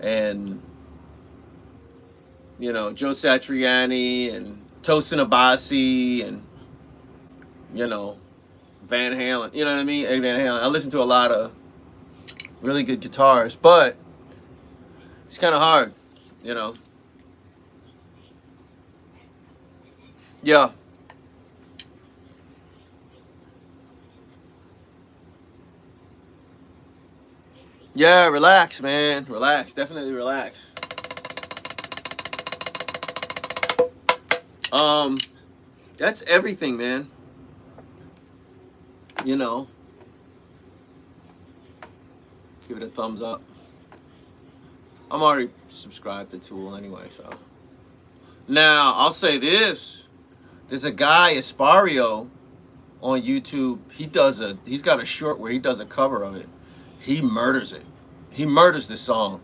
and you know, Joe Satriani and Tosin Abasi and you know, Van Halen. You know what I mean? Eddie Van Halen. I listen to a lot of really good guitars, but it's kind of hard, you know. Yeah. Yeah, relax, man. Relax. Definitely relax. That's everything, man. You know, give it a thumbs up. I'm already subscribed to Tool anyway, so. Now, I'll say this. There's a guy, Espario, on YouTube. He's got a short where he does a cover of it. He murders it. He murders the song.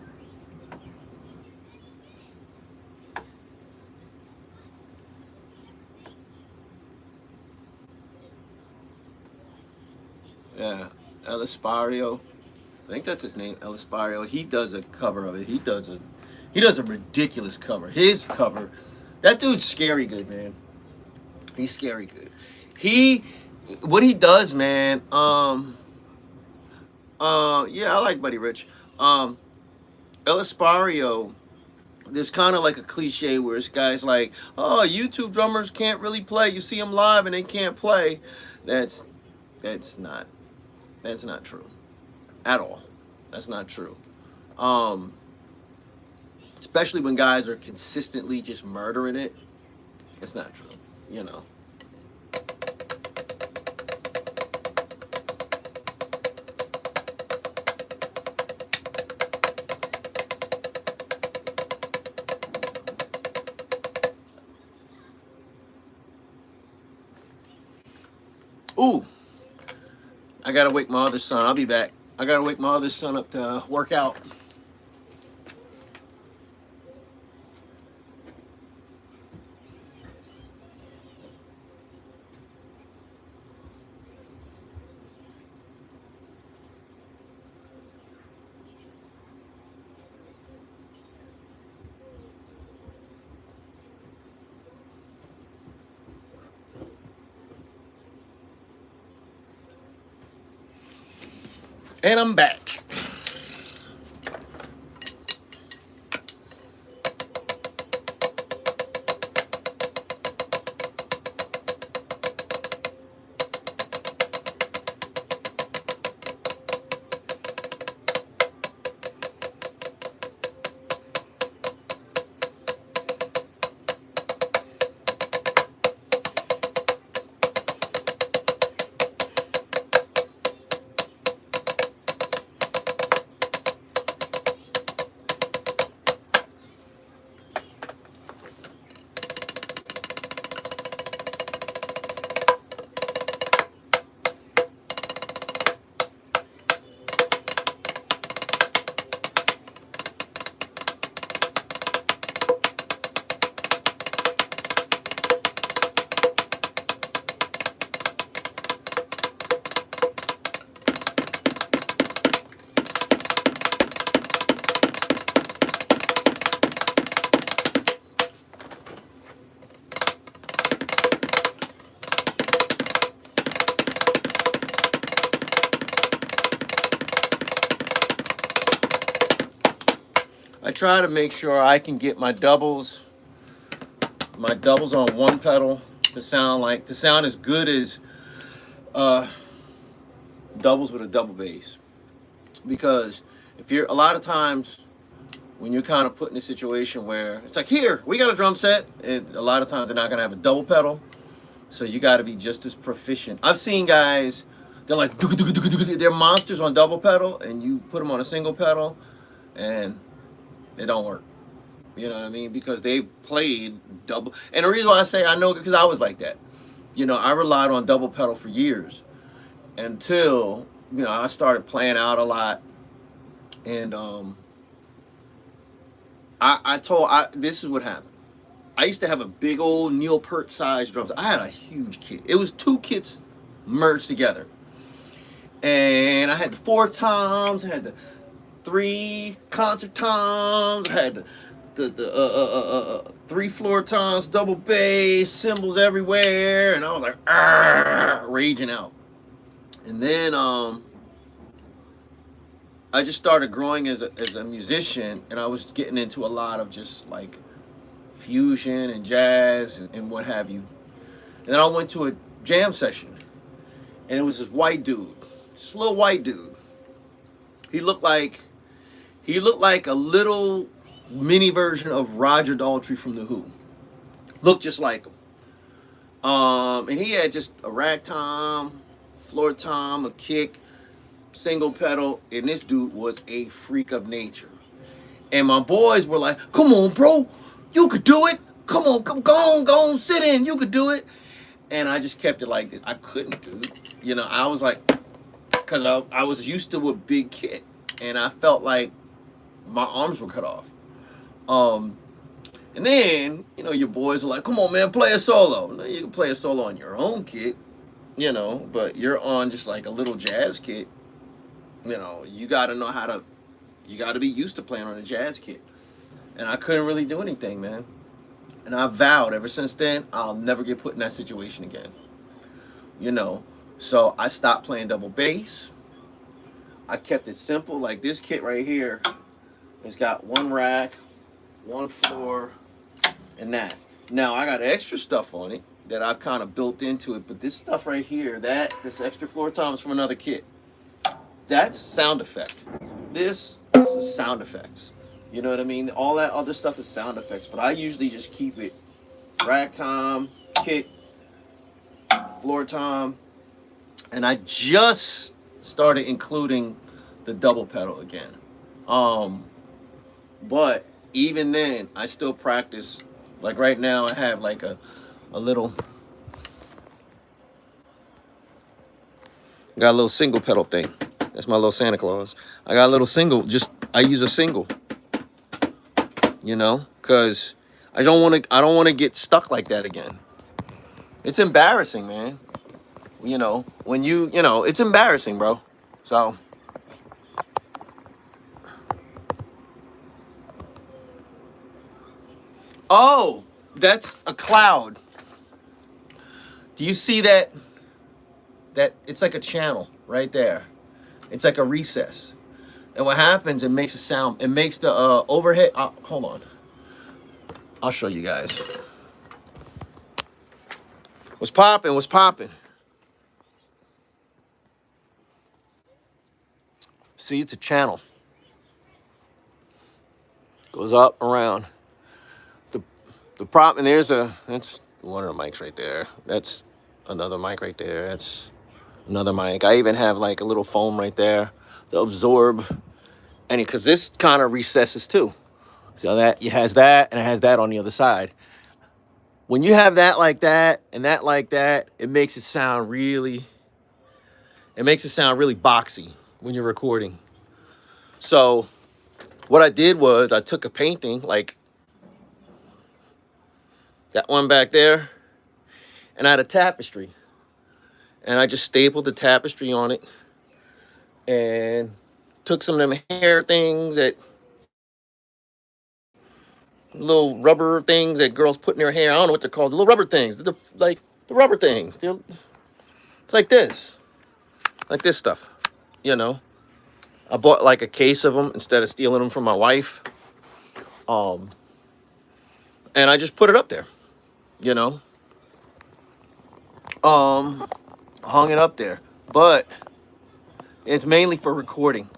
Yeah, El Espario. I think that's his name, El Espario. He does a cover of it. He does a ridiculous cover. His cover, that dude's scary good, man. He's scary good. What he does, man. Yeah, I like Buddy Rich. El Espario. There's kind of like a cliche where this guy's like, "Oh, YouTube drummers can't really play. You see them live and they can't play." That's that's not that's not true at all. That's not true. Um, Especially when guys are consistently just murdering it. It's not true, you know. Ooh, I gotta wake my other son. I'll be back. I gotta wake my other son up to work out. And I'm back. I try to make sure I can get my doubles on one pedal to sound as good as uh, doubles with a double bass. Because if you're a lot of times when you're kind of put in a situation where it's like, here, we got a drum set, a lot of times they're not gonna have a double pedal, so you got to be just as proficient. I've seen guys, they're like, they're monsters on double pedal, and you put them on a single pedal, and it don't work. You know what I mean? Because they played double. And the reason why I say I know, because I was like that. You know, I relied on double pedal for years until, you know, I started playing out a lot. And this is what happened. I used to have a big old Neil Peart size drums. I had a huge kit. It was two kits merged together. And I had the 4 toms, I had the 3 concert toms. I had the 3 floor toms, double bass, cymbals everywhere, and I was like raging out. And then I just started growing as a musician, and I was getting into a lot of just like fusion and jazz and what have you. And then I went to a jam session, and it was this white dude, this little white dude. He looked like a little mini version of Roger Daltrey from The Who. Looked just like him. And he had just a rag tom, floor tom, a kick, single pedal, and this dude was a freak of nature. And my boys were like, "Come on, bro, you could do it. Come on, go on, sit in. You could do it." And I just kept it like this. I couldn't, dude. You know, I was like, because I was used to a big kit, and I felt like my arms were cut off. And then, you know, your boys are like, "Come on, man, play a solo." Now, you can play a solo on your own kit, you know, but you're on just like a little jazz kit. You know, you got to be used to playing on a jazz kit. And I couldn't really do anything, man. And I vowed ever since then, I'll never get put in that situation again. You know, so I stopped playing double bass. I kept it simple. Like this kit right here, it's got 1 rack, 1 floor, and that. Now I got extra stuff on it that I've kind of built into it, but this stuff right here, this extra floor tom is from another kit. That's sound effect. This is sound effects. You know what I mean? All that other stuff is sound effects, but I usually just keep it rag tom, kick, floor tom, and I just started including the double pedal again. But even then, I still practice. Like right now, I have like a little, got a little single pedal thing. That's my little Santa Claus. I got a little single. I use a single. You know, because I don't want to get stuck like that again. It's embarrassing, man. You know, when you know, it's embarrassing, bro. So oh, that's a cloud. Do you see that? That it's like a channel right there. It's like a recess. And what happens, it makes a sound. It makes the overhead. Hold on. I'll show you guys. What's popping? What's popping? See, it's a channel. Goes up, around. The prop, and that's one of the mics right there. That's another mic right there. That's another mic. I even have like a little foam right there to absorb any, because this kind of recesses too. So that it has that, and it has that on the other side. When you have that like that and that like that, it makes it sound really boxy when you're recording. So what I did was I took a painting like that one back there, and I had a tapestry, and I just stapled the tapestry on it and took some of them hair things, that little rubber things that girls put in their hair. I don't know what they're called. The little rubber things. The rubber things. It's like this stuff. You know, I bought like a case of them instead of stealing them from my wife. And I just put it up there. You know, hung it up there, but it's mainly for recording.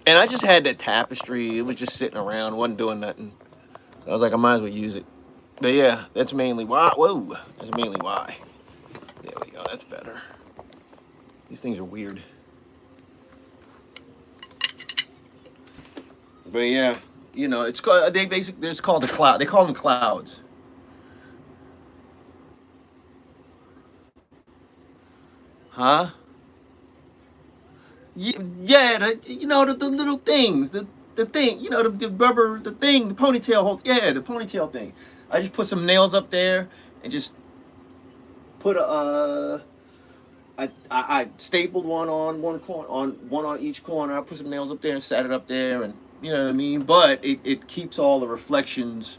And I just had that tapestry. It was just sitting around, wasn't doing nothing. I was like, I might as well use it. But yeah, that's mainly why. Whoa, that's mainly why. There we go. That's better. These things are weird. But yeah, you know, it's called. It's called the cloud. They call them clouds. Huh? Yeah, the little things, the thing, the rubber, the thing, the ponytail hold. Yeah, the ponytail thing. I just put some nails up there and just put I stapled one on one corner, one on each corner. I put some nails up there and sat it up there, and you know what I mean. But it keeps all the reflections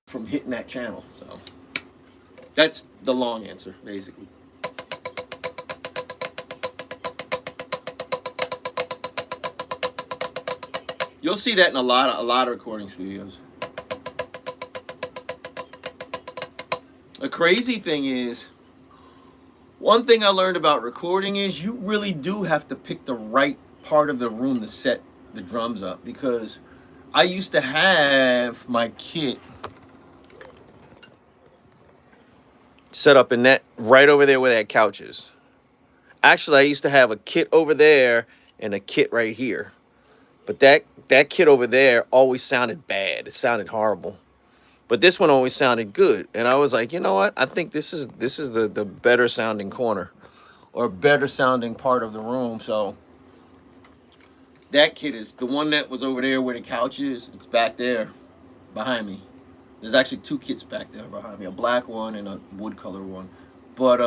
from hitting that channel. So that's the long answer, basically. You'll see that in a lot of recording studios. The crazy thing is, one thing I learned about recording is you really do have to pick the right part of the room to set the drums up, because I used to have my kit set up in that right over there where that couch is. Actually, I used to have a kit over there and a kit right here. But that kit over there always sounded bad. It sounded horrible. But this one always sounded good. And I was like, you know what? I think this is the better sounding corner, or better sounding part of the room. So that kit is the one that was over there where the couch is. It's back there behind me. There's actually two kits back there behind me, a black one and a wood color one. But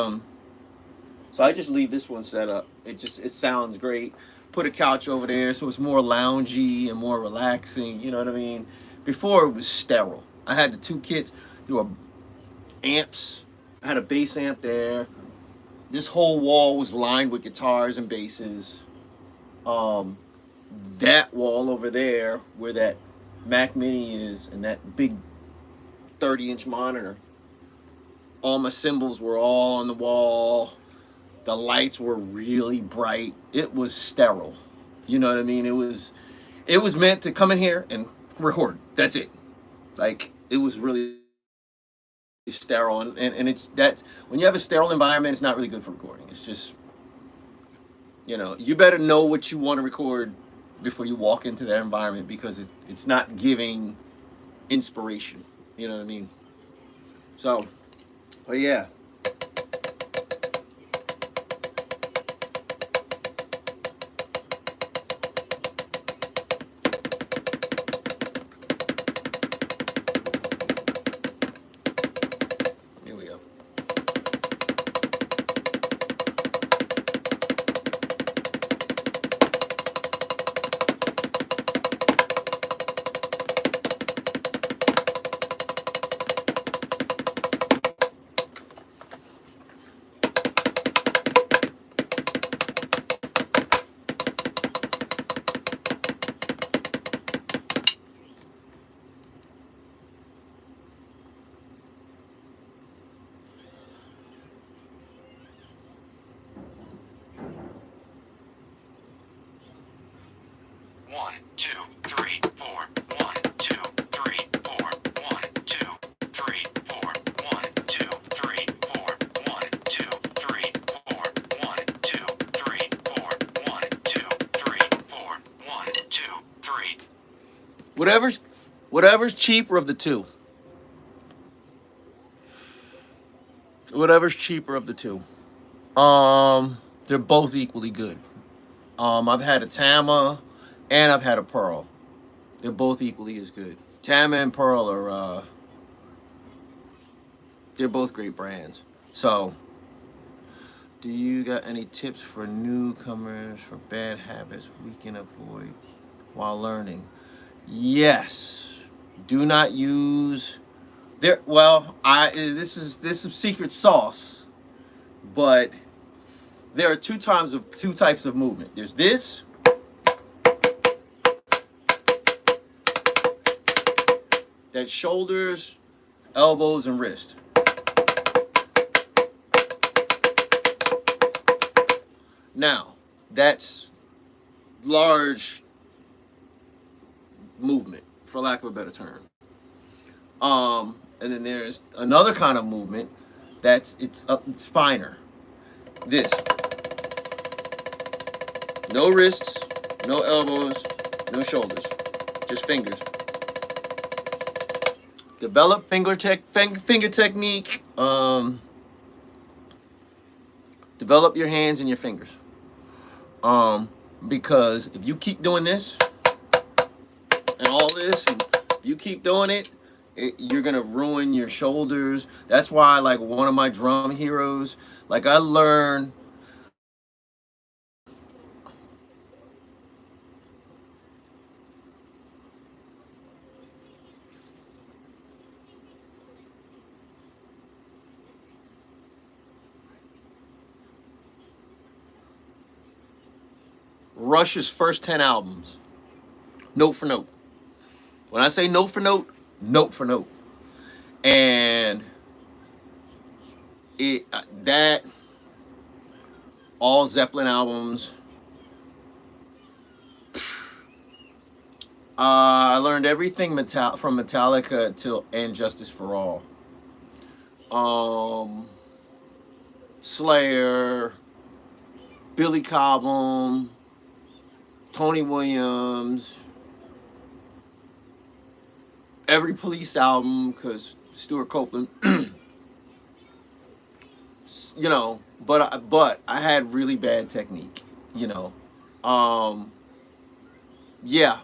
so I just leave this one set up. It sounds great. Put a couch over there so it's more loungy and more relaxing, you know what I mean? Before it was sterile. I had the two kits. There were amps. I had a bass amp there. This whole wall was lined with guitars and basses. That wall over there where that Mac Mini is and that big 30-inch monitor, all my cymbals were all on the wall. The lights were really bright. It was sterile. You know what I mean? It was meant to come in here and record. That's it. Like, it was really sterile. And it's that when you have a sterile environment, it's not really good for recording. It's just, you know, you better know what you want to record before you walk into that environment, because it's not giving inspiration. You know what I mean? So, but yeah. Here we go. One, two, three, four. 1, 2, 3, 4. 1, 2, 3, 4. 1, 2, 3, 4. 1, 2, 3, 4. 1, 2, 3, 4. 1, 2, 3, 4. 1, 2, 3. Whatever's cheaper of the two. Whatever's cheaper of the two. They're both equally good. I've had a Tama and I've had a Pearl. They're both equally as good. Tama and Pearl are they're both great brands. So, do you got any tips for newcomers for bad habits we can avoid while learning? Yes. Do not use there. Well, this is secret sauce, but there are two types of movement. There's this. That's shoulders, elbows, and wrist. Now, that's large movement, for lack of a better term. And then there's another kind of movement that's it's finer. This. No wrists, no elbows, no shoulders, just fingers. Develop finger technique. Develop your hands and your fingers. Because if you keep doing this and all this, and you keep doing it, you're gonna ruin your shoulders. That's why, like, one of my drum heroes, like, I learned. Rush's first 10 albums, note for note. When I say note for note, note for note. And that all Zeppelin albums. I learned everything from Metallica till and Justice for All. Slayer, Billy Cobham, Tony Williams, every Police album, because Stuart Copeland. You know, but I had really bad technique. You know, yeah,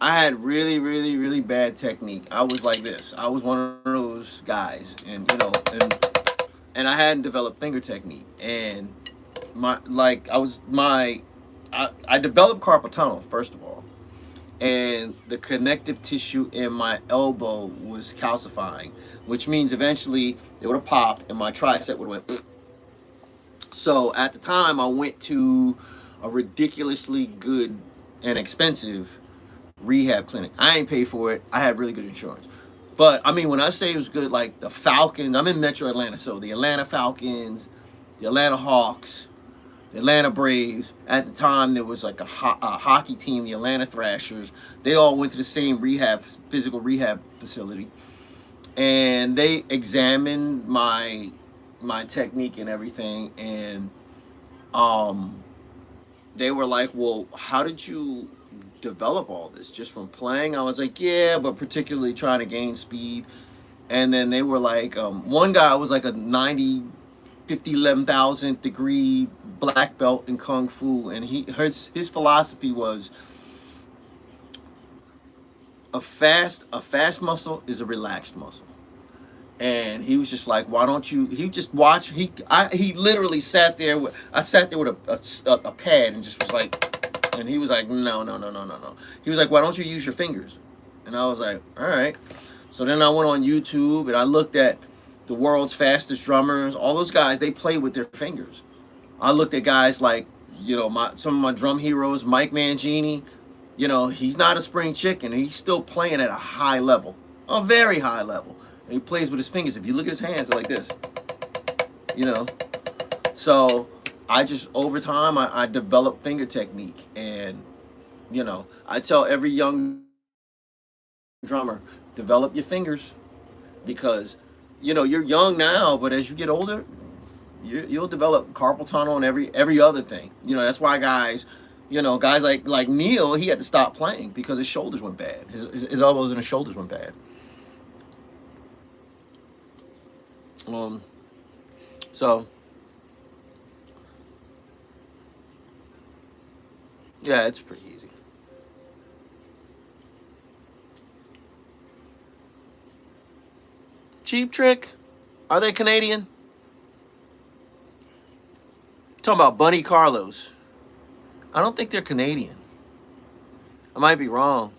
I had really, really, really bad technique. I was like this. I was one of those guys, and and I hadn't developed finger technique, and I developed carpal tunnel first of all, and the connective tissue in my elbow was calcifying, which means eventually it would have popped and my tricep would have went. So at the time, I went to a ridiculously good and expensive rehab clinic. I ain't paid for it. I had really good insurance. But I mean, when I say it was good, like the Falcons, I'm in Metro Atlanta, so the Atlanta Falcons, the Atlanta Hawks, the Atlanta Braves. At the time, there was like a hockey team, the Atlanta Thrashers. They all went to the same physical rehab facility, and they examined my technique and everything, and they were like, well, how did you develop all this? Just from playing? I was like, yeah, but particularly trying to gain speed. And then they were like, one guy was like a 90 50 11,000 degree black belt in kung fu, and his philosophy was a fast muscle is a relaxed muscle. And he was just like, why don't you? He just watch. He literally sat there. I sat there with a pad and just was like, and he was like, no. He was like, why don't you use your fingers? And I was like, all right. So then I went on YouTube and I looked at the world's fastest drummers. All those guys, they play with their fingers. I looked at guys like, some of my drum heroes, Mike Mangini. He's not a spring chicken, and he's still playing at a high level, a very high level. And he plays with his fingers. If you look at his hands, they're like this. So I just, over time, I developed finger technique. And, I tell every young drummer, develop your fingers. Because, you're young now, but as you get older, you'll develop carpal tunnel and every other thing. That's why guys like Neil, he had to stop playing because his shoulders went bad. His elbows and his shoulders went bad. So yeah, it's pretty easy. Cheap Trick, are they Canadian? Talking about Bunny Carlos. I don't think they're Canadian. I might be wrong.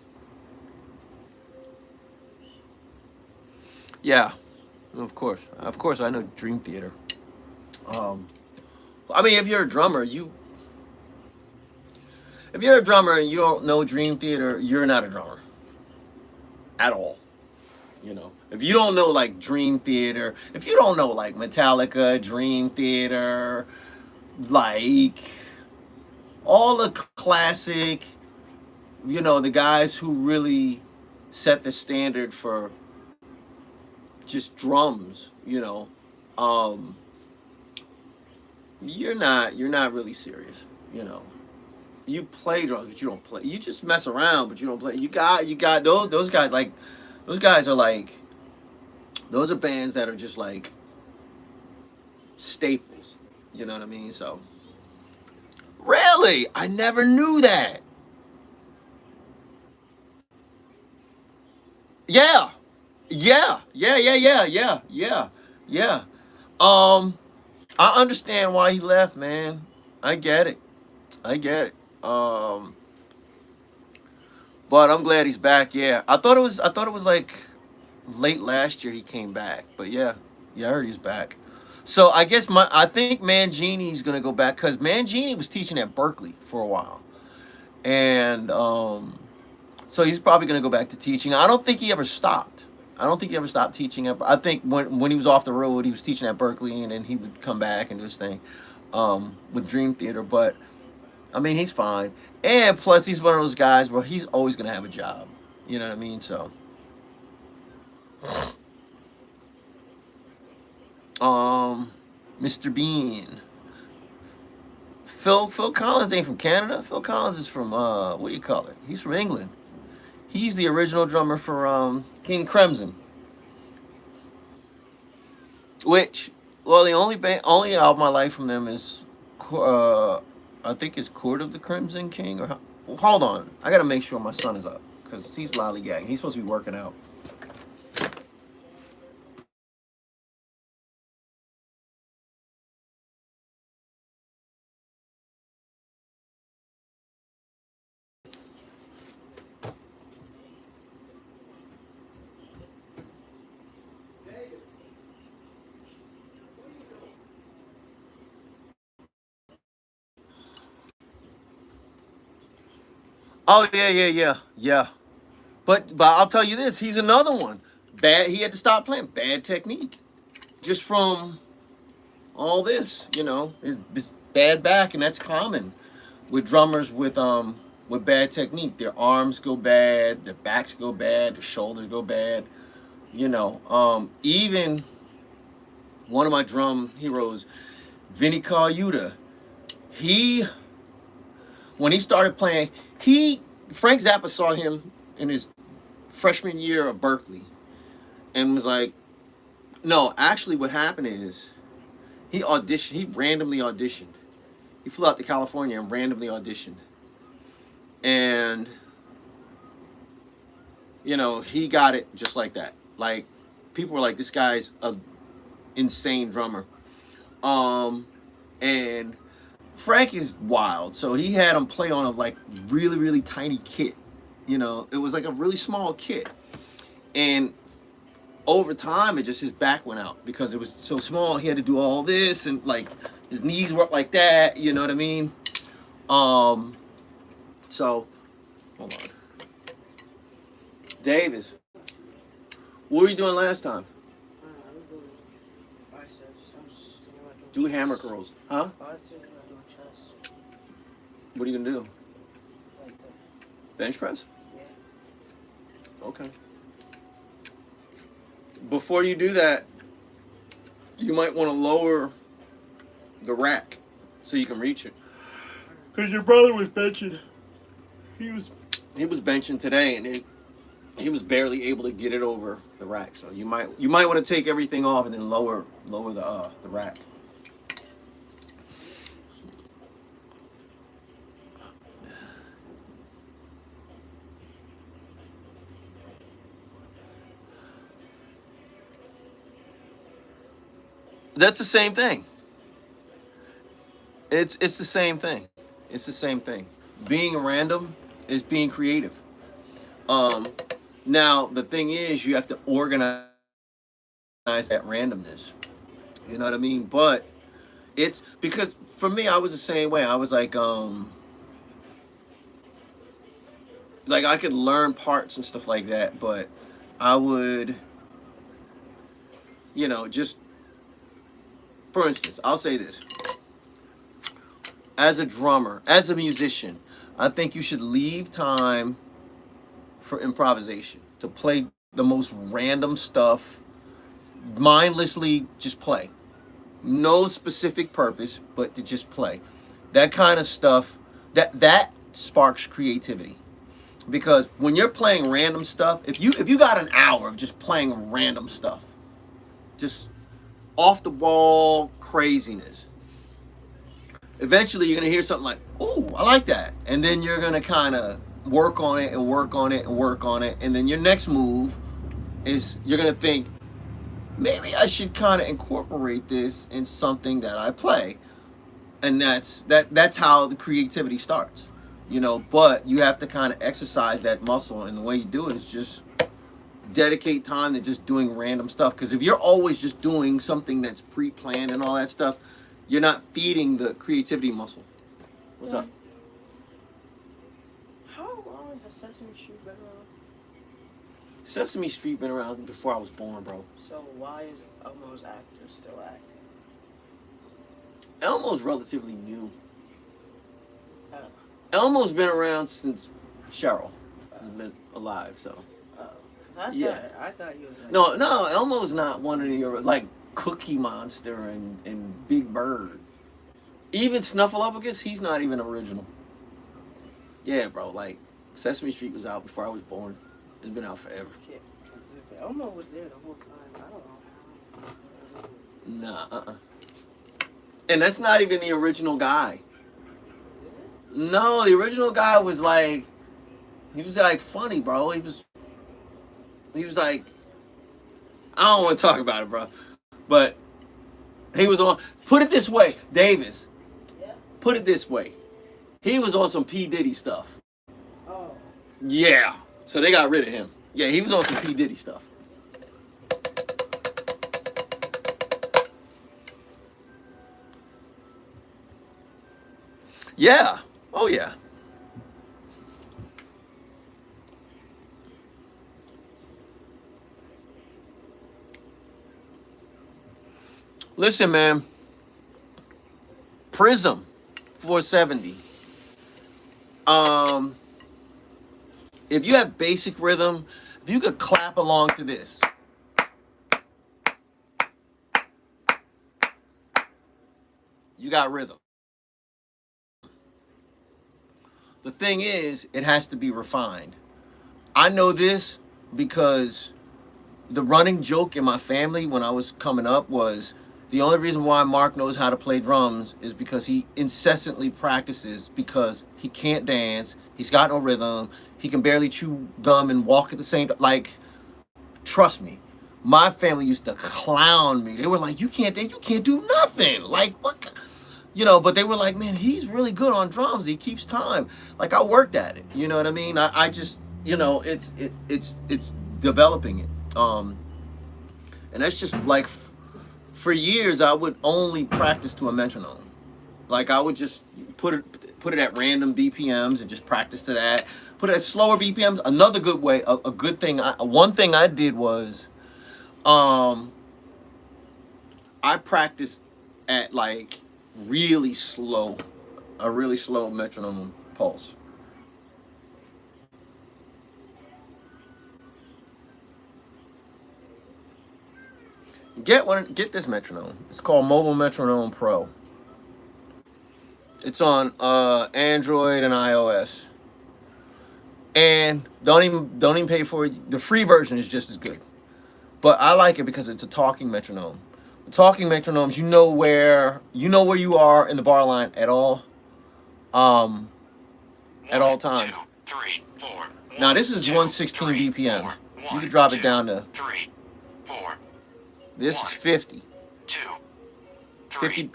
Yeah, of course I know Dream Theater. I mean, if you're a drummer and you don't know Dream Theater, you're not a drummer at all. If you don't know like Dream Theater, if you don't know like Metallica, Dream Theater, like all the classic, the guys who really set the standard for just drums, you're not really serious. You play drums, but you don't play. You just mess around, but you don't play. You got those guys, like, those guys are like, those are bands that are just like staples. You know what I mean? So really, I never knew that. Yeah, Yeah, yeah, yeah, yeah, yeah, yeah, yeah. Um, I understand why he left, man. I get it. I get it. But I'm glad he's back. Yeah, I thought it was like late last year he came back. But yeah, yeah, I heard he's back. So I think Mangini's gonna go back because Mangini was teaching at Berkeley for a while, and so he's probably gonna go back to teaching. I don't think he ever stopped. I don't think he ever stopped teaching at. I think when he was off the road, he was teaching at Berkeley, and then he would come back and do his thing with Dream Theater. But I mean, he's fine. And plus, he's one of those guys where he's always gonna have a job. You know what I mean? So, um, Mr. Bean, Phil Collins ain't from Canada. Phil Collins is from what do you call it? He's from England. He's the original drummer for King Crimson. Which, well, the only album I like from them is, I think it's Court of the Crimson King. Well, hold on, I gotta make sure my son is up because he's lollygagging. He's supposed to be working out. Oh yeah, yeah, yeah, yeah. But I'll tell you this, he's another one. Bad. He had to stop playing. Bad technique, just from all this. You know, his bad back, and that's common with drummers with bad technique. Their arms go bad, their backs go bad, their shoulders go bad. You know, even one of my drum heroes, Vinny Colaiuta, he when he started playing, he Frank Zappa saw him in his freshman year of Berkeley and was like, no, actually, what happened is he auditioned. He randomly auditioned. He flew out to California and randomly auditioned, and you know he got it just like that. Like people were like, this guy's a insane drummer. Um, and Frank is wild, so he had him play on a like really tiny kit. You know, it was like a really small kit, and over time, it just his back went out because it was so small. He had to do all this, and like his knees were up like that. You know what I mean? Um, so hold on, Davis, what were you doing last time? I was doing biceps. I'm just thinking about Do doing hammer chest. curls, huh? I was thinking about doing chest. What are you gonna do? Like that. Bench press? Yeah. Okay. Before you do that, you might want to lower the rack so you can reach it. Cause your brother was benching. He was benching today, and he was barely able to get it over the rack. So you might want to take everything off and then lower the rack. That's the same thing. It's the same thing. It's the same thing. Being random is being creative. Um, Now the thing is, you have to organize that randomness. You know what I mean? But it's because for me, I was the same way. I was like I could learn parts and stuff like that, but I would, just for instance, I'll say this. As a drummer, as a musician, I think you should leave time for improvisation, to play the most random stuff, mindlessly just play. No specific purpose, but to just play. That kind of stuff, that sparks creativity. Because when you're playing random stuff, if you got an hour of just playing random stuff, just off the wall craziness, eventually you're gonna hear something like, "Ooh, I like that," and then you're gonna kind of work on it and work on it and work on it, and then your next move is you're gonna think maybe I should kind of incorporate this in something that I play, and that's how the creativity starts, you know. But you have to kind of exercise that muscle, and the way you do it is just dedicate time to just doing random stuff. Because if you're always just doing something that's pre-planned and all that stuff, you're not feeding the creativity muscle. What's up? How long has Sesame Street been around? Sesame Street been around before I was born, bro. So why is Elmo's actor still acting? Elmo's relatively new. Oh. Elmo's been around since Cheryl has been alive, so. Cause I thought he was like, No, Elmo's not one of the, like, Cookie Monster and Big Bird. Even Snuffleupagus, he's not even original. Yeah, bro, like, Sesame Street was out before I was born. It's been out forever. Cause if Elmo was there the whole time, I don't know how. Nah, And that's not even the original guy. No, the original guy was like, he was like funny, bro. He was like, I don't want to talk about it, bro. But he was on, put it this way, Davis. Yeah. Put it this way. He was on some P. Diddy stuff. Oh. Yeah. So they got rid of him. Yeah, he was on some P. Diddy stuff. Yeah. Oh, yeah. Listen, man. Prism 470. If you have basic rhythm, if you could clap along to this. You got rhythm. The thing is, it has to be refined. I know this because the running joke in my family when I was coming up was the only reason why Mark knows how to play drums is because he incessantly practices, because he can't dance, he's got no rhythm, he can barely chew gum and walk at the same time. Like, trust me, my family used to clown me. They were like, you can't dance, you can't do nothing. Like, what? You know, but they were like, man, he's really good on drums. He keeps time. Like, I worked at it. You know what I mean? I just, you know, it's developing it. And that's just like, for years, I would only practice to a metronome. Like, I would just put it at random BPMs and just practice to that. Put it at slower BPMs. Another good way, a good thing, one thing I did was, I practiced at like a really slow metronome pulse. Get this metronome. It's called Mobile Metronome Pro. It's on Android and iOS. And don't even pay for it. The free version is just as good. But I like it because it's a talking metronome. The talking metronomes, you know where you are in the bar line at all times. 2, 3, 4. Now this is 116 BPM. You can drop it down to 3, 4. This is 50. 2, 50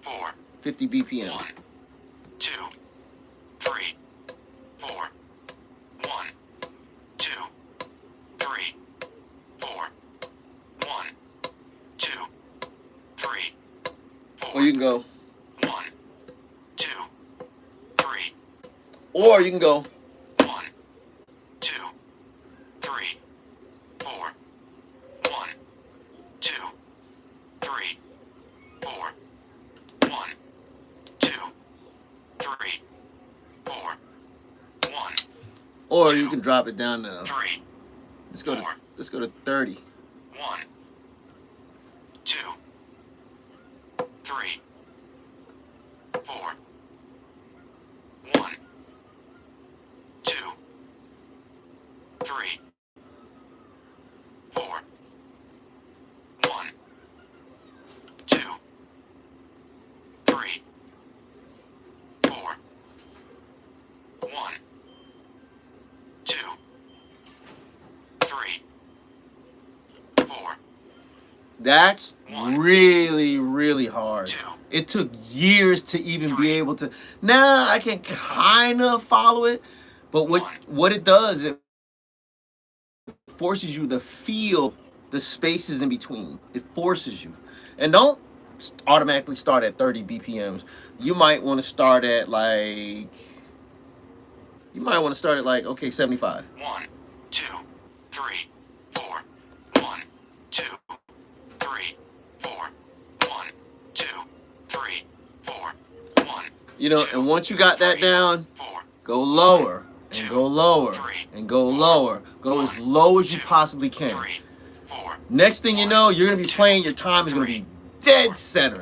4. 50 BPM. 1, 2, 3, 4. 1, 2, 3, 4. 1, 2, 3, 4. Or you can go. 1, 2, 3. Or you can go. 1, 2, 3, 4. 1, 2, 3, 4. 1, 2, 3, 4. 1. Or you can drop it down to. 3. Let's go to 30. 1, 2, 3, 4. 1, 2, 3, 4. 1, 2, 3, 4. 1, 2, 3, That's One. really, really hard. 2, It took years to even be 3. able to. Now I can kind of follow it, but One. what it does, it forces you to feel the spaces in between. It forces you, and don't automatically start at 30 BPMs. You might want to start at like. Okay, 75. 1, 2, 3, 4. 1, 2, 3, 4. 1, 2, 3, 4. 1. You know, and once you got that down, 4. go lower and 2, go lower 3, and go 4. lower. Go as low as you possibly can. 3, 4. Next thing you know, you're gonna be playing. Your time is gonna be dead center.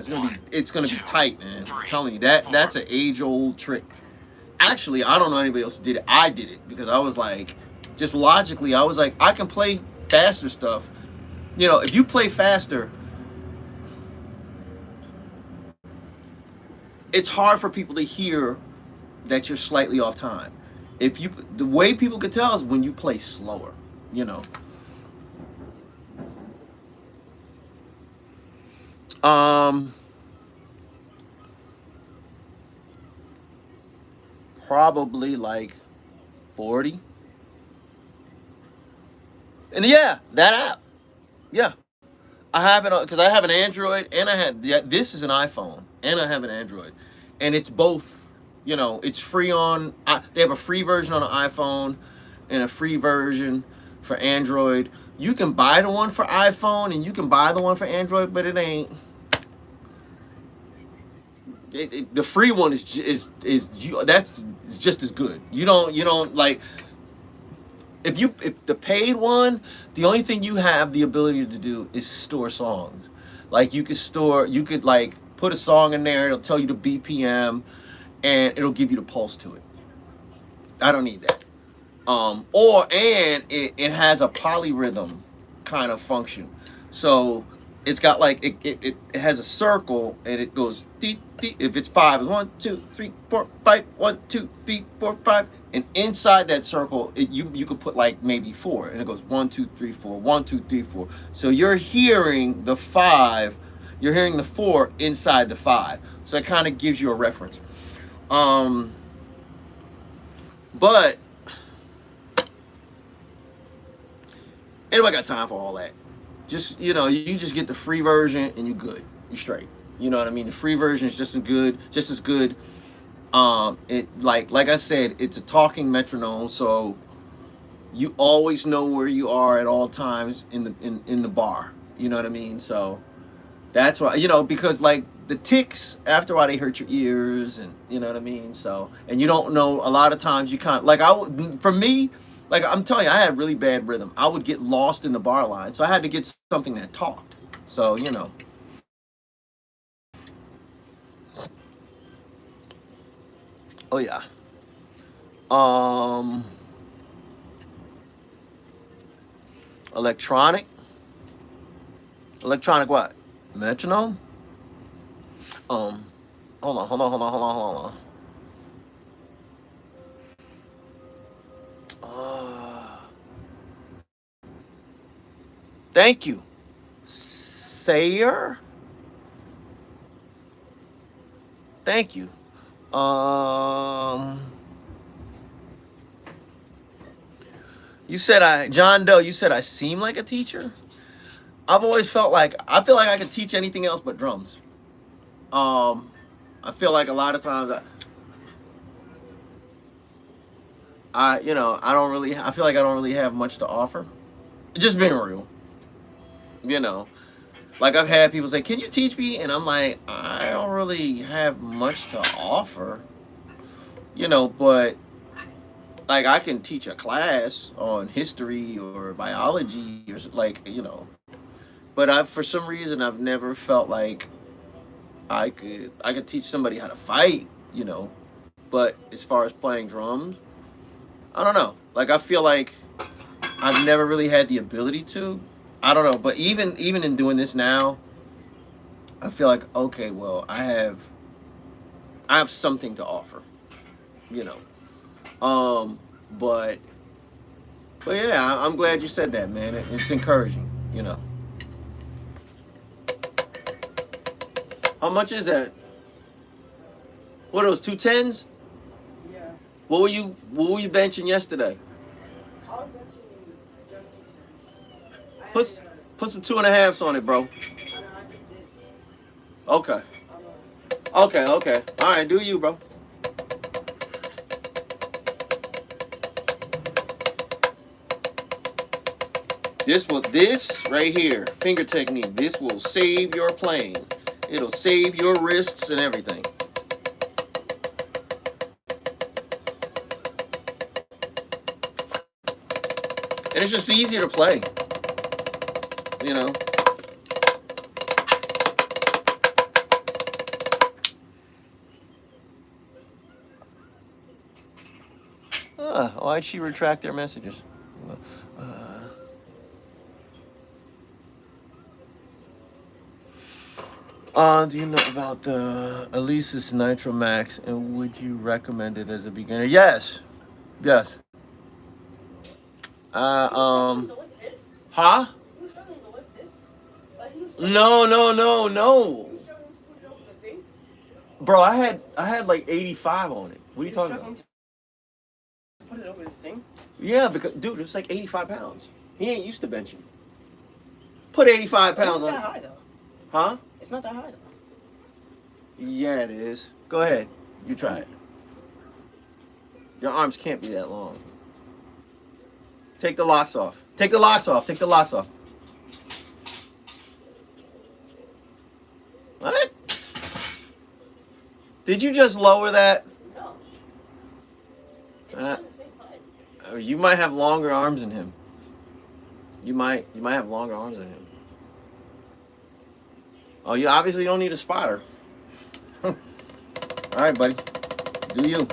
It's gonna be tight, man. I'm telling you that's an age-old trick. Actually, I don't know anybody else who did it. I did it because I was like, just logically, I was like, I can play faster stuff. You know, if you play faster, it's hard for people to hear that you're slightly off time. The way people could tell is when you play slower, you know. Probably like 40. And yeah, that app. Yeah. I have it because I have an Android and this is an iPhone and I have an Android. And it's both, you know, it's free on, they have a free version on an iPhone and a free version for Android. You can buy the one for iPhone and you can buy the one for Android, but it ain't. The free one is just as good. You don't like if the paid one, the only thing you have the ability to do is store songs. Like you could like put a song in there, it'll tell you the BPM and it'll give you the pulse to it. I don't need that. It has a polyrhythm kind of function. So it's got like it has a circle and it goes dee, dee. If it's 5, it's 1, 2, 3, 4, 5, 1, 2, 3, 4, 5. And inside that circle, you could put like maybe 4, and it goes 1, 2, 3, 4, 1, 2, 3, 4. So you're hearing the 5, you're hearing the 4 inside the 5. So it kind of gives you a reference. But anybody got time for all that? Just, you know, you just get the free version and you good. You straight. You know what I mean? The free version is just as good. It like I said, it's a talking metronome, so you always know where you are at all times in the bar. You know what I mean? So that's why, you know, because like the ticks, after a while they hurt your ears, and you know what I mean. So, and you don't know, a lot of times you can't, like for me, like I'm telling you, I had really bad rhythm. I would get lost in the bar line, so I had to get something that talked. So, you know. Oh yeah. Electronic what? Metronome? Hold on. Thank you. Sayer? Thank you. You said John Doe, you said I seem like a teacher? I've always felt like, I feel like I could teach anything else but drums. I feel like a lot of times I feel like I don't really have much to offer. Just being real. You know, like I've had people say, can you teach me? And I'm like, I don't really have much to offer, you know, but like I can teach a class on history or biology or like, you know, but for some reason, I've never felt like I could teach somebody how to fight, you know, but as far as playing drums, I don't know. Like, I feel like I've never really had the ability to. I don't know, but even in doing this now, I feel like, okay, well, I have something to offer, you know. But yeah, I'm glad you said that, man. It's encouraging, you know. How much is that? What are those, 210s? Yeah. What were you benching yesterday? I was mentioning just 2 cents. Put some 2.5s on it, bro. I know, I just did. Okay. I'm Okay. All right, do you, bro? This right here, finger technique, this will save your playing. It'll save your wrists and everything. And it's just easier to play. You know. Why'd she retract their messages? Do you know about the Alesis Nitro Max, and would you recommend it as a beginner? Yes. lift this? Huh? He was struggling to lift this? Like, he was No. He was struggling to put it over the thing? Bro, I had like 85 on it. What are you He was talking struggling about? to put it over the thing? Yeah, because dude, it's like 85 pounds. He ain't used to benching. Put 85 It's pounds not on that it. high, though. Huh? It's not that high, though. Yeah, it is. Go ahead. You try it. Your arms can't be that long. Take the locks off. Take the locks off. What? Did you just lower that? No. It's Uh, not the same height. You might have longer arms than him. You might have longer arms than him. Oh, you obviously don't need a spotter. All right, buddy. Do you?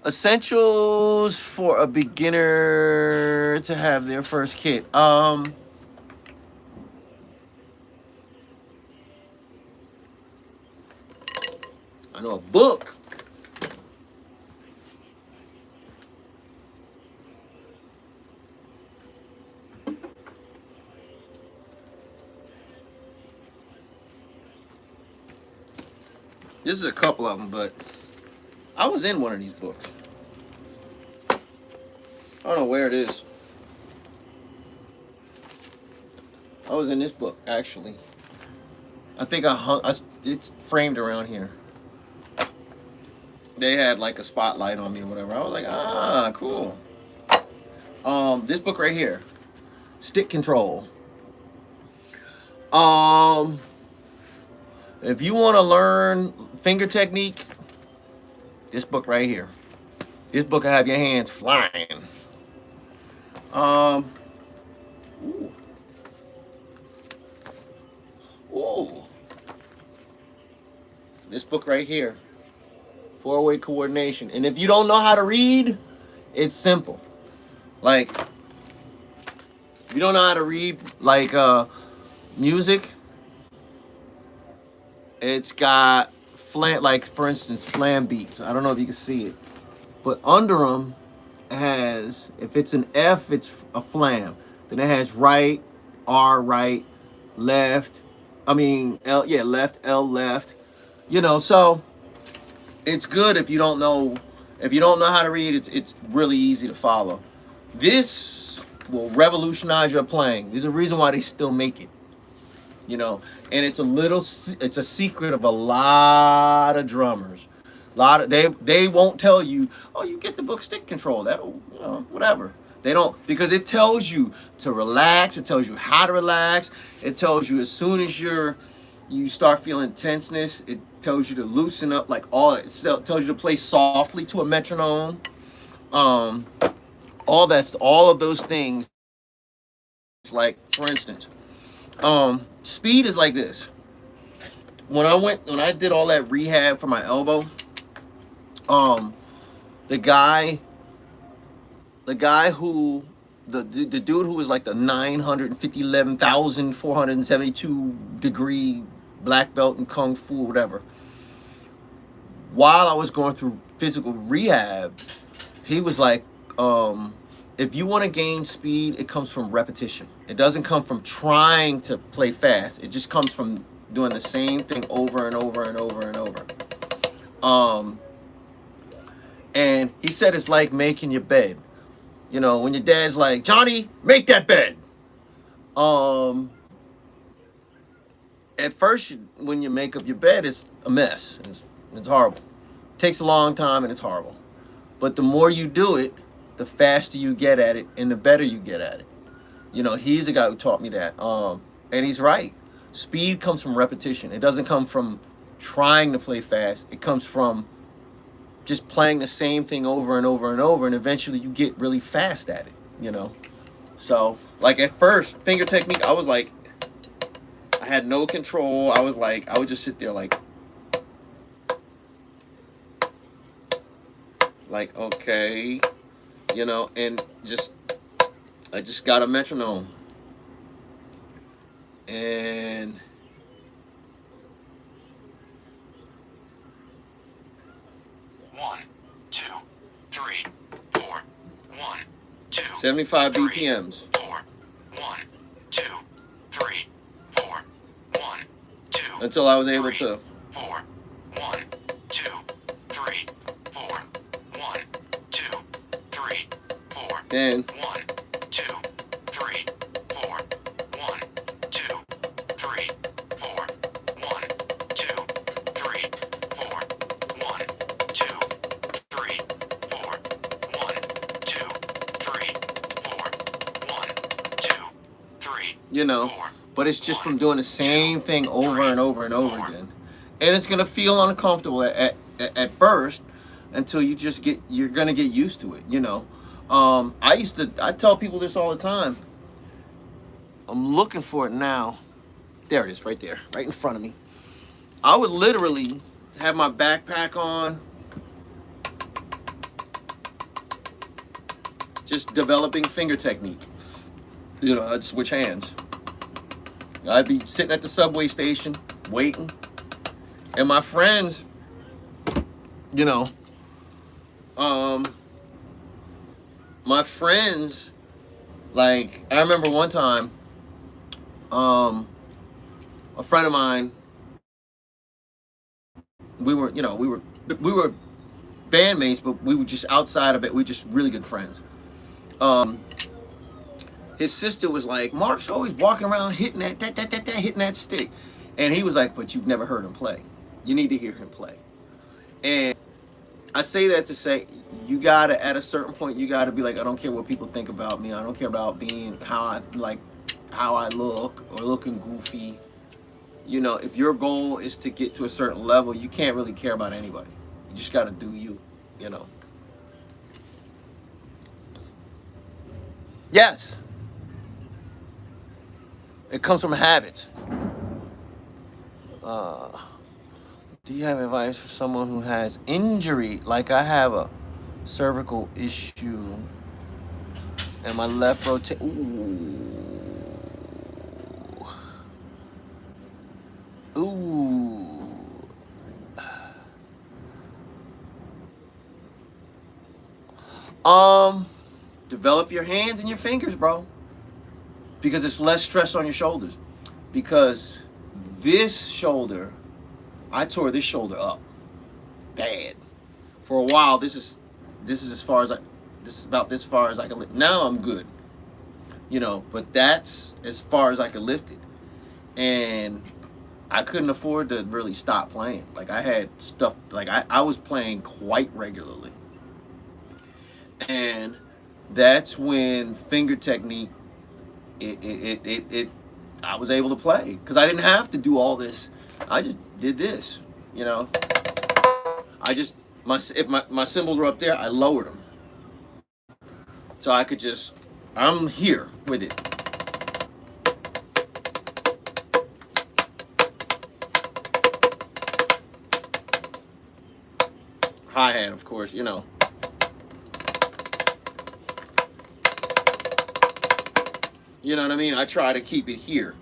Essentials for a beginner to have their first kit. I know a book. This is a couple of them, but I was in one of these books. I don't know where it is. I was in this book, actually. I think it's framed around here. They had like a spotlight on me or whatever. I was like, cool. This book right here, Stick Control. If you want to learn finger technique, this book right here. This book will have your hands flying. Ooh. This book right here. 4-way coordination. And if you don't know how to read, it's simple. Like, if you don't know how to read, like, music, it's got like, for instance, flam beats. I don't know if you can see it. But under them, it has, if it's an F, it's a flam. Then it has right, R right, left. I mean, L, yeah, left, L left. You know, so it's good if you don't know how to read. It's really easy to follow. This will revolutionize your playing. There's a reason why they still make it. You know, and it's a secret of a lot of drummers. They won't tell you, oh, you get the book Stick Control. That'll, you know, whatever. They don't, because it tells you to relax. It tells you how to relax. It tells you as soon as you start feeling tenseness, it tells you to loosen up, like all it tells you to play softly to a metronome. All of those things. Like, for instance, speed is like this. When I did all that rehab for my elbow, the dude who was like the 911,472 degree black belt in Kung Fu or whatever, while I was going through physical rehab, he was like, if you want to gain speed, it comes from repetition. It doesn't come from trying to play fast. It just comes from doing the same thing over and over and over and over. And he said it's like making your bed. You know, when your dad's like, Johnny, make that bed. At first, when you make up your bed, it's a mess. It's horrible. It takes a long time and it's horrible. But the more you do it, the faster you get at it and the better you get at it. You know, he's the guy who taught me that. And he's right. Speed comes from repetition. It doesn't come from trying to play fast. It comes from just playing the same thing over and over and over, and eventually you get really fast at it, you know? So, like at first, finger technique, I was like, I had no control. I would just sit there like, okay, you know, and I just got a metronome. And One, two, three, four. 1, 2. 75 3, BPMs. 4. 1, 2, 3, 4. 1, 2. Until I was able 3, to. 4. 1, 2, 3, 4. 1, 2, 3, 4. Then 1, 2, 3, 4. 1, 2, 3, 4. 1, 2, 3, 4. 1, 2, 3, 4. 1, 2, 3, 4. 1, 2, 3. you know, 4. but it's just from doing the same thing over and over and over again. And it's gonna feel uncomfortable at first until you're gonna get used to it, you know. I tell people this all the time. I'm looking for it now. There it is, right there, right in front of me. I would literally have my backpack on, just developing finger technique. You know, I'd switch hands. I'd be sitting at the subway station, waiting. And my friends, you know, my friends, like, I remember one time, a friend of mine, we were bandmates, but we were just outside of it. We were just really good friends. His sister was like, Mark's always walking around hitting hitting that stick. And he was like, but you've never heard him play. You need to hear him play. And I say that to say, you gotta, at a certain point, you gotta be like, I don't care what people think about me. I don't care about being how I look or looking goofy. You know, if your goal is to get to a certain level, you can't really care about anybody. You just gotta do you, you know. Yes. It comes from habits. Do you have advice for someone who has injury? Like I have a cervical issue and my left rotate. Ooh. Develop your hands and your fingers, bro. Because it's less stress on your shoulders. Because this shoulder, I tore this shoulder up bad. For a while, this is about this far as I can lift. Now I'm good. You know, but that's as far as I could lift it. And I couldn't afford to really stop playing. Like I had stuff, like I was playing quite regularly. And that's when finger technique, I was able to play because I didn't have to do all this. I just did this, you know. If my cymbals were up there, I lowered them. So I could I'm here with it. Hi-hat, of course, you know. You know what I mean? I try to keep it here.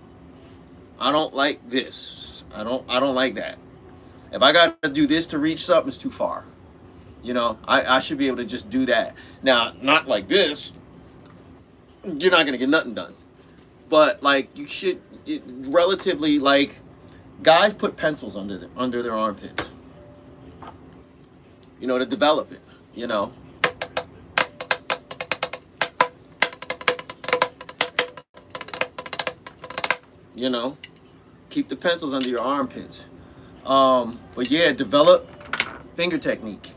I don't like this. I don't like that. If I got to do this to reach something, it's too far. You know, I should be able to just do that. Now, not like this, you're not gonna get nothing done. But like you should, relatively, like guys put pencils under their armpits, to develop it. You know, you know, keep the pencils under your armpits. But yeah, develop finger technique.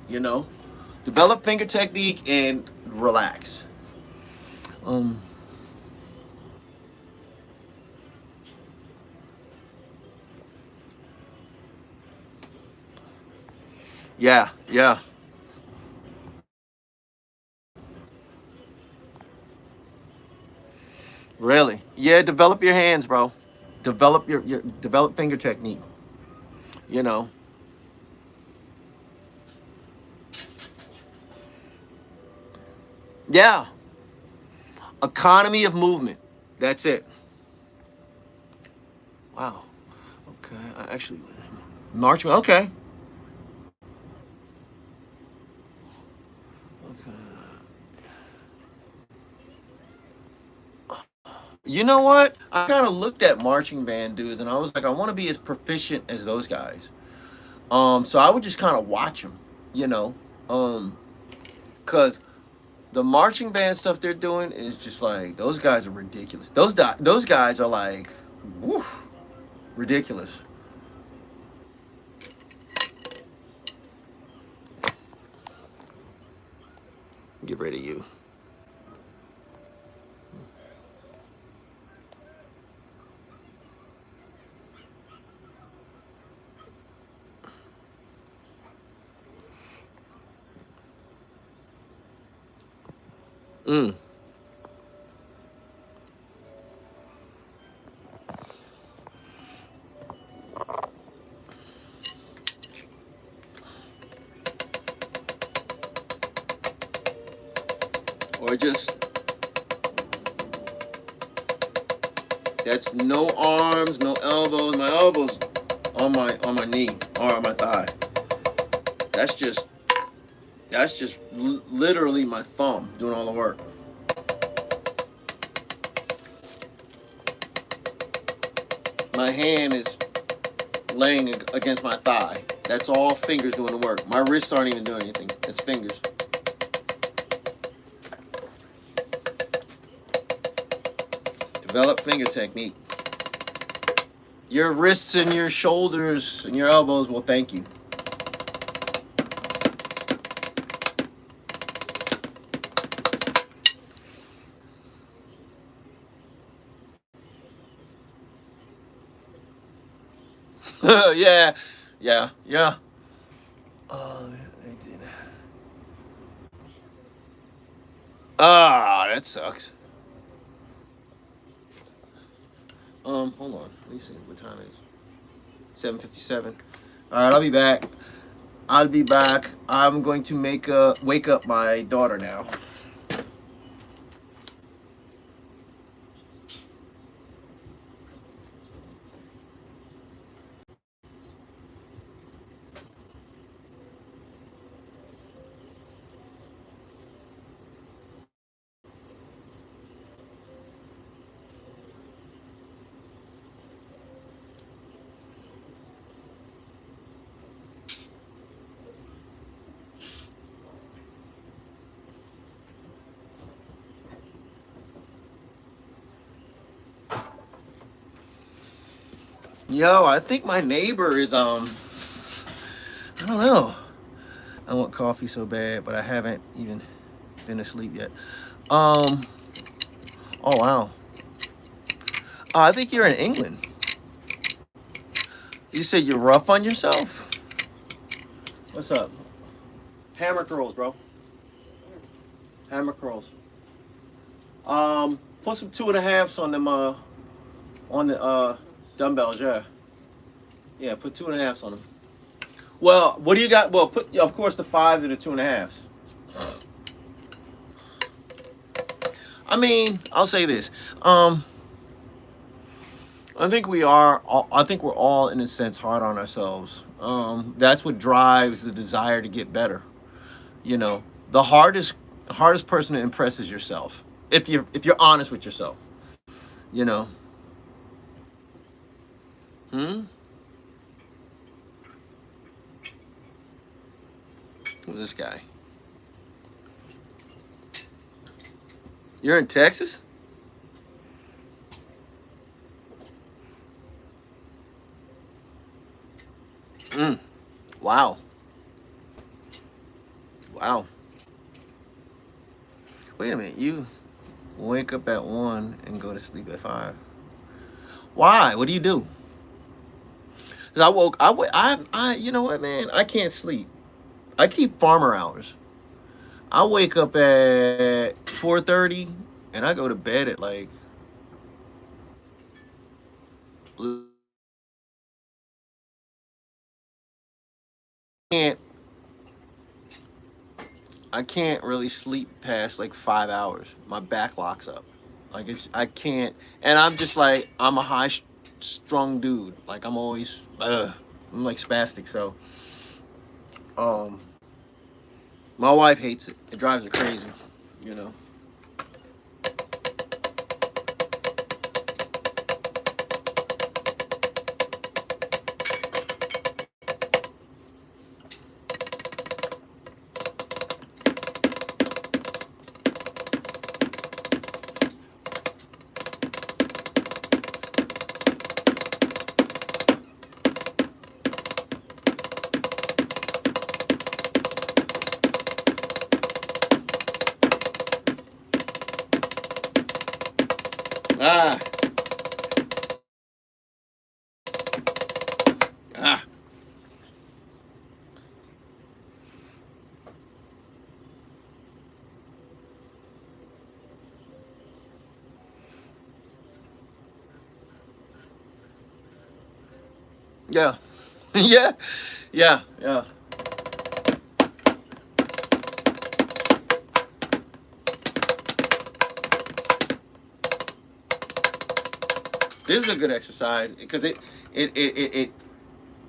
You know, develop finger technique and relax. Yeah, yeah. Really? Yeah, develop your hands, bro. Develop your develop finger technique. You know. Yeah. Economy of movement. That's it. Wow. Okay. I actually March. Okay. Okay. You know what? I kind of looked at marching band dudes, and I was like, I want to be as proficient as those guys. So I would just kind of watch them, you know, cause the marching band stuff they're doing is just like those guys are ridiculous. Those guys are like, woof, ridiculous. Get rid of you. Mm. Or just that's no arms, no elbows. My elbows on my knee or on my thigh. That's just literally my thumb doing all the work. My hand is laying against my thigh. That's all fingers doing the work. My wrists aren't even doing anything. It's fingers. Develop finger technique. Your wrists and your shoulders and your elbows will thank you. Yeah, yeah, yeah. Oh, they did. Ah, that sucks. Hold on. Let me see what time it is. 7:57. All right, I'll be back. I'll be back. I'm going to wake up my daughter now. Yo, I think my neighbor is I don't know. I want coffee so bad, but I haven't even been asleep yet. Oh wow. I think you're in England. You said you're rough on yourself? What's up? Hammer curls, bro. Hammer curls. Put some 2.5s on them on the dumbbells, yeah. Yeah, put 2.5s on them. Well, what do you got? Well, put of course the 5s and the 2.5s. I mean, I'll say this. I think we are. I think we're all, in a sense, hard on ourselves. That's what drives the desire to get better. You know, the hardest person to impress is yourself. if you're honest with yourself, you know. Hmm. Who's this guy? You're in Texas? Mm. Wow. Wow. Wait a minute. You wake up at 1 and go to sleep at 5. Why? What do you do? 'Cause you know what, man? I can't sleep. I keep farmer hours. I wake up at 4:30 and I go to bed at like can't I can't really sleep past like 5 hours. My back locks up. Like I can't, and I'm just like I'm a strung dude. Like I'm always, I'm like spastic. So, um, my wife hates it. It drives her crazy, you know. Ah, ah, yeah, yeah, yeah, yeah. This is a good exercise because it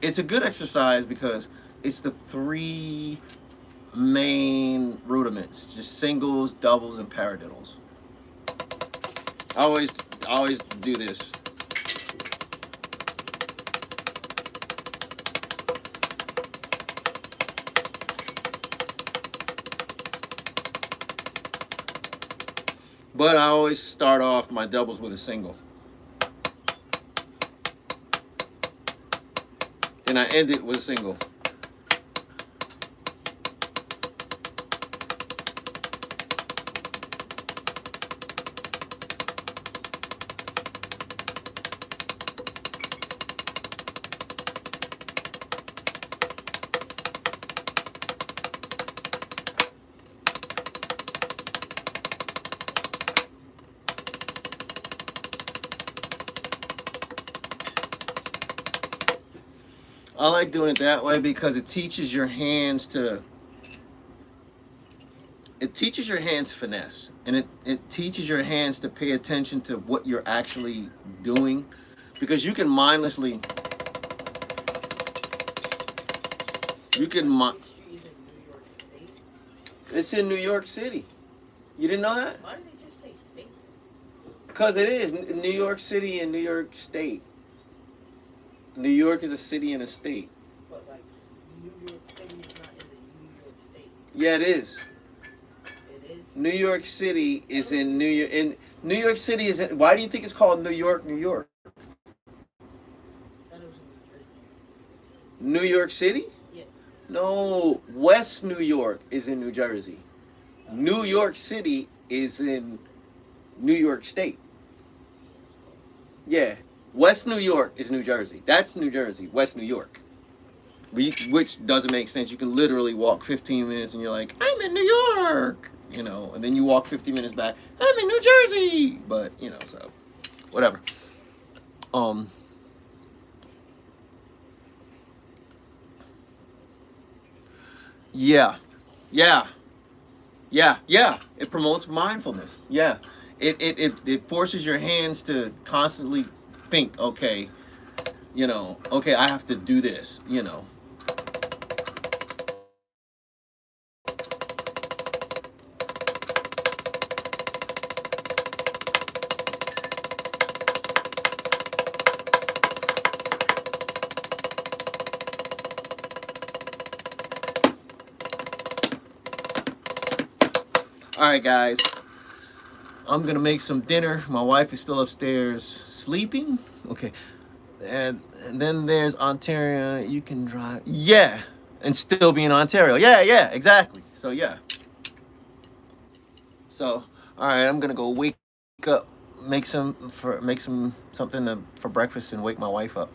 it's a good exercise because it's the three main rudiments, just singles, doubles, and paradiddles. I always I always do this. But I always start off my doubles with a single. And I end it with a single. I like doing it that way because it teaches your hands finesse, and it teaches your hands to pay attention to what you're actually doing, because you can mindlessly you can it's in New York City. You didn't know that? Why did they just say state? Because it is New York City and New York State. New York is a city and a state. But like New York City is not in the New York State. Yeah, it is. It is. New York City is in New York. In New York City is in, why do you think it's called New York, New York? I thought it was in New Jersey. New York City? Yeah. No, West New York is in New Jersey. New York City is in New York State. Yeah. West New York is New Jersey. That's New Jersey, West New York. Which doesn't make sense. You can literally walk 15 minutes and you're like, I'm in New York, you know, and then you walk 15 minutes back, I'm in New Jersey. But, you know, so whatever. Yeah. Yeah. Yeah. Yeah. It promotes mindfulness. Yeah. It forces your hands to constantly think, okay, you know, okay, I have to do this, you know. All right, guys. I'm gonna make some dinner. My wife is still upstairs sleeping. Okay. And then there's Ontario. You can drive. Yeah. And still be in Ontario. Yeah, exactly. So yeah. So all right, I'm gonna go wake up, make some something for breakfast and wake my wife up.